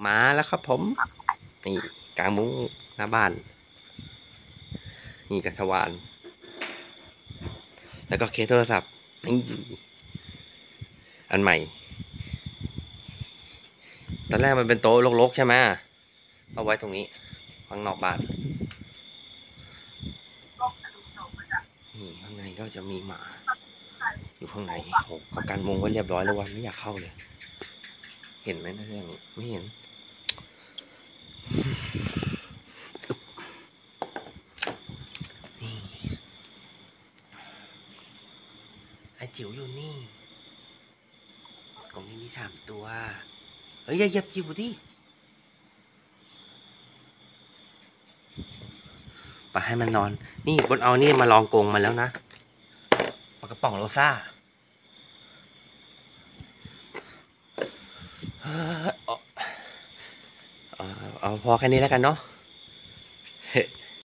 มาแล้วครับผมนี่กลางมุ้งหน้าบ้าน นี่กระทวานแล้วก็เคสโทรศัพท์นี่อันใหม่ ตอนแรกมันเป็นโต๊ะรกๆใช่ไหมเอาไว้ตรงนี้ข้างนอกบ้านนี่ข้างในก็จะมีหมาอยู่ข้างในโอ้เขากันมุงไว้เรียบร้อยแล้ววันไม่อยากเข้าเลย เห็นไหมนะเรื่องไม่เห็นนี่ไอ้จิ๋วอยู่นี่กรงนี้มี3 ตัวเฮ้ยอย่าเหยียบจิ๋วดิไปให้มันนอนนี่บนเอานี่มาลองกรงมาแล้วนะปลากระป๋องโรซ่าเอาพอแค่นี้แล้วกันเนาะ